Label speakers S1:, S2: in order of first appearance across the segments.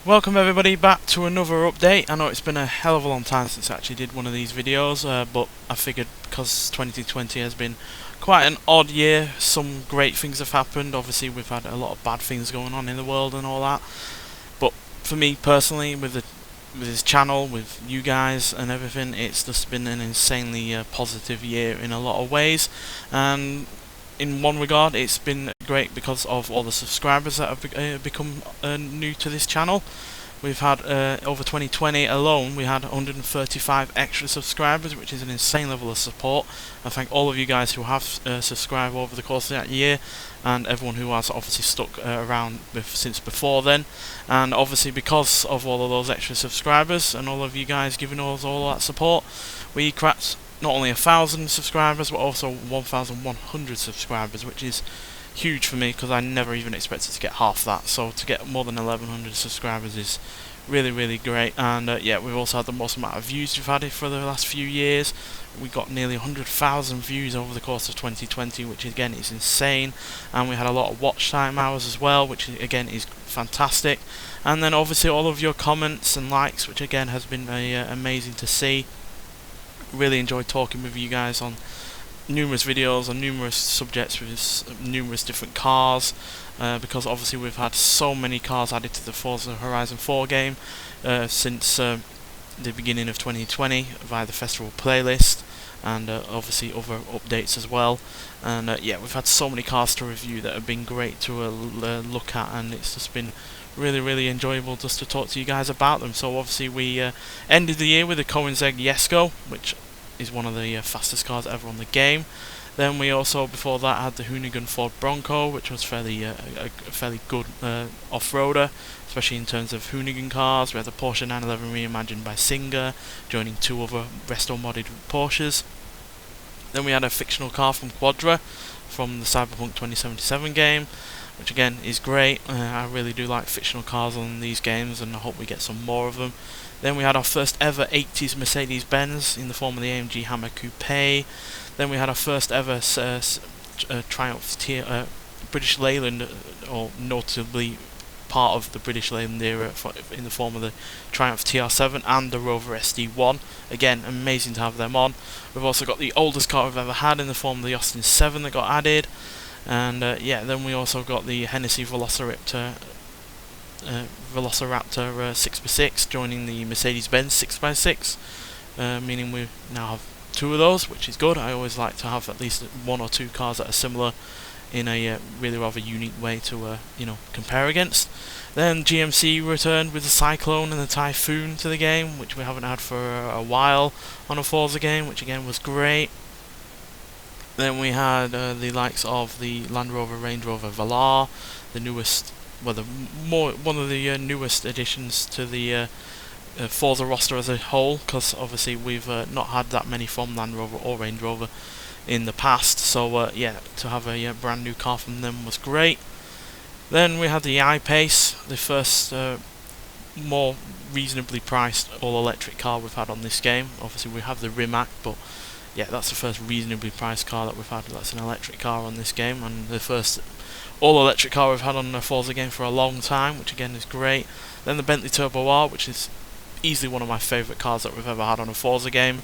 S1: Welcome everybody back to another update. I know it's been a hell of a long time since I actually did one of these videos, but I figured because 2020 has been quite an odd year, some great things have happened. Obviously we've had a lot of bad things going on in the world and all that, but for me personally, with this channel, with you guys and everything, it's just been an insanely positive year in a lot of ways. And in one regard, it's been great because of all the subscribers that have become new to this channel. We've had over 2020 alone, we had 135 extra subscribers, which is an insane level of support. I thank all of you guys who have subscribed over the course of that year, and everyone who has obviously stuck around since before then. And obviously because of all of those extra subscribers and all of you guys giving us all that support, we cracked not only 1,000 subscribers but also 1,100 subscribers, which is huge for me because I never even expected to get half that. So to get more than 1,100 subscribers is really great. And yeah, we've also had the most amount of views we've had it for the last few years. We got nearly 100,000 views over the course of 2020, which again is insane. And we had a lot of watch time hours as well, which again is fantastic. And then obviously all of your comments and likes, which again has been amazing to see. Really enjoyed talking with you guys on numerous videos on numerous subjects with numerous different cars, because obviously we've had so many cars added to the Forza Horizon 4 game since the beginning of 2020 via the festival playlist, and obviously other updates as well. And yeah, we've had so many cars to review that have been great to look at, and it's just been really enjoyable just to talk to you guys about them. So obviously we ended the year with the Koenigsegg Jesko, which is one of the fastest cars ever on the game. Then we also, before that, had the Hoonigan Ford Bronco, which was a fairly good off-roader, especially in terms of Hoonigan cars. We had the Porsche 911 reimagined by Singer, joining two other resto-modded Porsches. Then we had a fictional car from Quadra, from the Cyberpunk 2077 game, which again is great. I really do like fictional cars on these games, and I hope we get some more of them. Then we had our first ever 80s Mercedes-Benz in the form of the AMG Hammer Coupe. Then we had our first ever Triumph British Leyland, or notably part of the British Leyland era, in the form of the Triumph TR7 and the Rover SD1. Again, amazing to have them on. We've also got the oldest car we've ever had in the form of the Austin 7 that got added. And yeah, then we also got the Hennessy Velociraptor 6x6 joining the Mercedes-Benz 6x6, meaning we now have two of those, which is good. I always like to have at least one or two cars that are similar in a really rather unique way to compare against. Then GMC returned with the Cyclone and the Typhoon to the game, which we haven't had for a while on a Forza game, which again was great. Then we had the likes of the Land Rover Range Rover Velar, the newest, one of the newest additions to the Forza roster as a whole, because obviously we've not had that many from Land Rover or Range Rover in the past. So yeah, to have a brand new car from them was great. Then we had the I-Pace, the first more reasonably priced all-electric car we've had on this game. Obviously we have the Rimac, but yeah, that's the first reasonably priced car that we've had that's an electric car on this game, and the first all-electric car we've had on a Forza game for a long time, which again is great. Then the Bentley Turbo R, which is easily one of my favourite cars that we've ever had on a Forza game,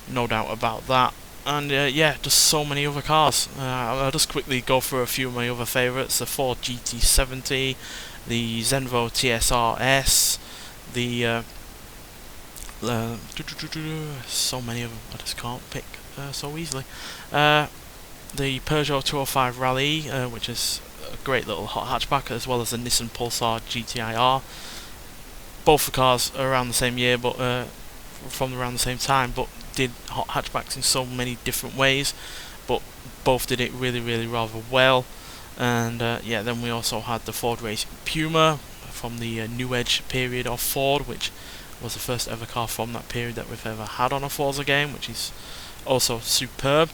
S1: no doubt about that. And yeah, just so many other cars. I'll just quickly go through a few of my other favourites: the Ford GT70, the Zenvo TSR-S, the so many of them I just can't pick so easily. The Peugeot 205 Rally, which is a great little hot hatchback, as well as the Nissan Pulsar GTI-R. Both the cars are around the same year, but from around the same time, but did hot hatchbacks in so many different ways, but both did it really rather well. And yeah, then we also had the Ford Racing Puma from the New Edge period of Ford, which was the first ever car from that period that we've ever had on a Forza game, which is also superb.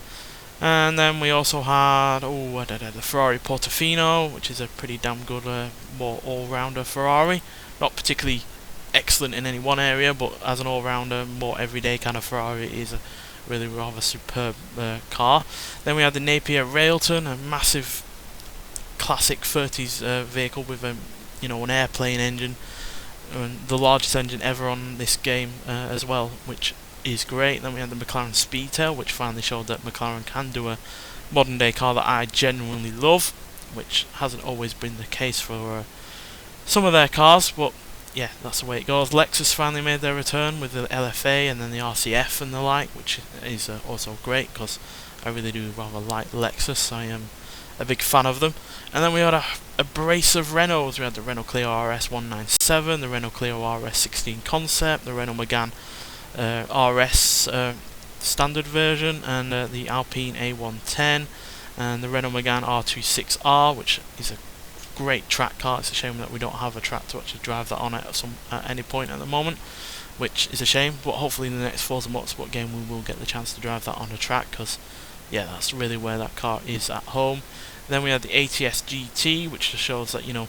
S1: And then we also had the Ferrari Portofino, which is a pretty damn good, more all-rounder Ferrari. Not particularly excellent in any one area, but as an all-rounder, more everyday kind of Ferrari, is a really rather superb car. Then we had the Napier Railton, a massive classic 30s vehicle with an airplane engine. the largest engine ever on this game as well, which is great. Then we had the McLaren Speedtail, which finally showed that McLaren can do a modern day car that I genuinely love, which hasn't always been the case for some of their cars, but yeah, that's the way it goes. Lexus finally made their return with the LFA and then the RCF and the like, which is also great because I really do rather like Lexus. I am a big fan of them. And then we had a brace of Renaults. We had the Renault Clio RS 197, the Renault Clio RS 16 Concept, the Renault Megane RS standard version, and the Alpine A110, and the Renault Megane R26R, which is a great track car. It's a shame that we don't have a track to actually drive that on at any point at the moment, which is a shame, but hopefully in the next Forza Motorsport game we will get the chance to drive that on a track, because yeah, that's really where that car is at home. Then we had the ATS GT, which just shows that, you know,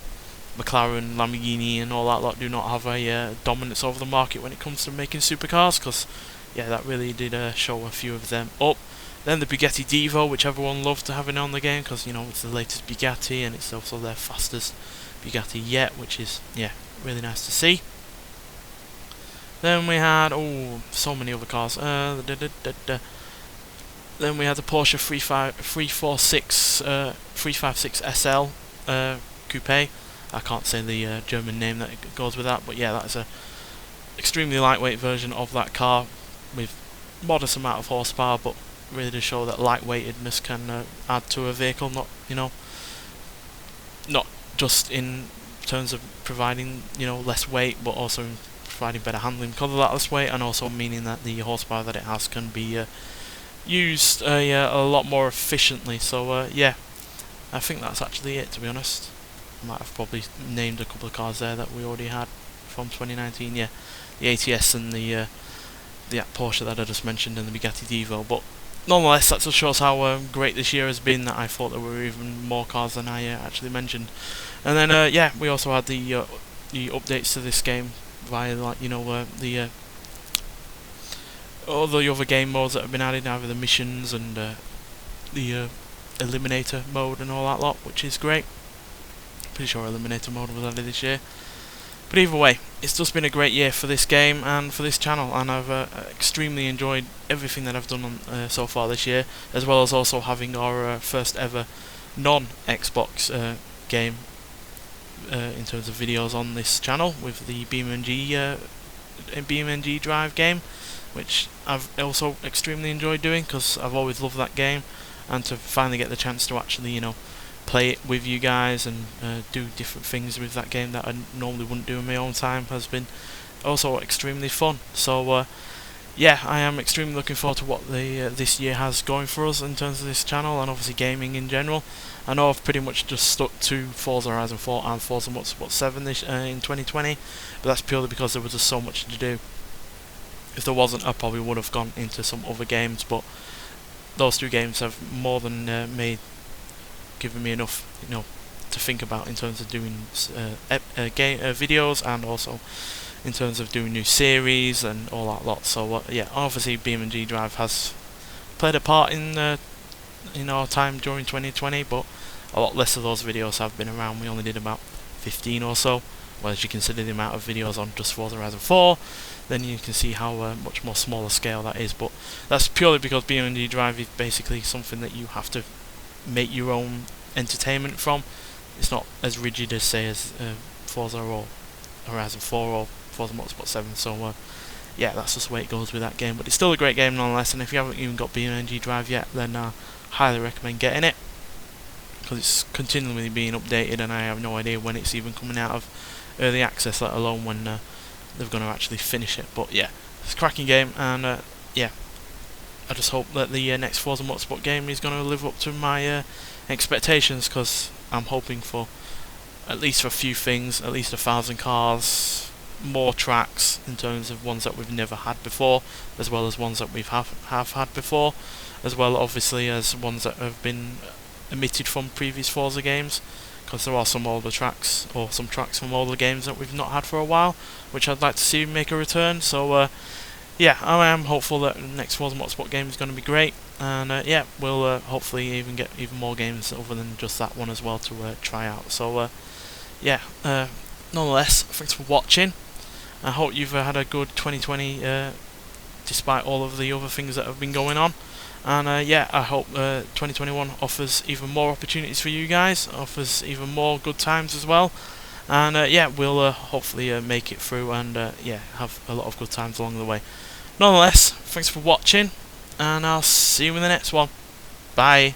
S1: McLaren, Lamborghini and all that lot do not have a dominance over the market when it comes to making supercars, because yeah, that really did show a few of them up. Then the Bugatti Divo, which everyone loved to have in on the game, because you know it's the latest Bugatti and it's also their fastest Bugatti yet, which is yeah, really nice to see. Then we had so many other cars. Then we had the Porsche 356 SL coupe. I can't say the German name that goes with that, but yeah, that's a extremely lightweight version of that car with modest amount of horsepower, but really to show that lightweightedness can add to a vehicle, not just in terms of providing less weight, but also in providing better handling because of that less weight, and also meaning that the horsepower that it has can be used a lot more efficiently. So yeah, I think that's actually it, to be honest. I might have probably named a couple of cars there that we already had from 2019. Yeah, the ATS and the Porsche that I just mentioned, and the Bugatti Divo. But nonetheless, that just shows how great this year has been, that I thought there were even more cars than I actually mentioned. And then yeah, we also had the updates to this game via all the other game modes that have been added, either the missions and the eliminator mode and all that lot, which is great. Pretty sure eliminator mode was added this year. But either way, it's just been a great year for this game and for this channel, and I've extremely enjoyed everything that I've done so far this year, as well as also having our first ever non-Xbox game in terms of videos on this channel with the BeamNG Drive game, which I've also extremely enjoyed doing because I've always loved that game, and to finally get the chance to actually play it with you guys and do different things with that game that I normally wouldn't do in my own time has been also extremely fun. So yeah, I am extremely looking forward to what this year has going for us in terms of this channel, and obviously gaming in general. I know I've pretty much just stuck to Forza Horizon 4 and Forza Motorsport 7 in 2020, but that's purely because there was just so much to do. If there wasn't, I probably would have gone into some other games, but those two games have more than given me enough to think about in terms of doing videos, and also in terms of doing new series and all that lot. So yeah, obviously BeamNG Drive has played a part in our time during 2020, but a lot less of those videos have been around. We only did about 15 or so. Well, as you consider the amount of videos on just Forza Horizon 4, then you can see how much more smaller scale that is. But that's purely because BeamNG Drive is basically something that you have to make your own entertainment from. It's not as rigid as, say, as Forza or Horizon 4 or Forza Motorsport 7. So yeah, that's just the way it goes with that game. But it's still a great game nonetheless, and if you haven't even got BeamNG Drive yet, then I highly recommend getting it, because it's continually being updated, and I have no idea when it's even coming out of early access, let alone when they're going to actually finish it. But yeah, it's a cracking game, and yeah, I just hope that the next Forza Motorsport game is going to live up to my expectations, because I'm hoping for at least a few things, at least 1,000 cars, more tracks in terms of ones that we've never had before, as well as ones that we've have had before, as well obviously as ones that have been omitted from previous Forza games, because there are some older tracks, or some tracks from older games that we've not had for a while, which I'd like to see make a return. So yeah, I am hopeful that the next Forza Motorsport game is going to be great, and yeah, we'll hopefully even get even more games other than just that one as well to try out. So yeah, nonetheless, thanks for watching. I hope you've had a good 2020 despite all of the other things that have been going on. And yeah, I hope 2021 offers even more opportunities for you guys, offers even more good times as well. And yeah, we'll hopefully make it through and yeah, have a lot of good times along the way. Nonetheless, thanks for watching, and I'll see you in the next one. Bye.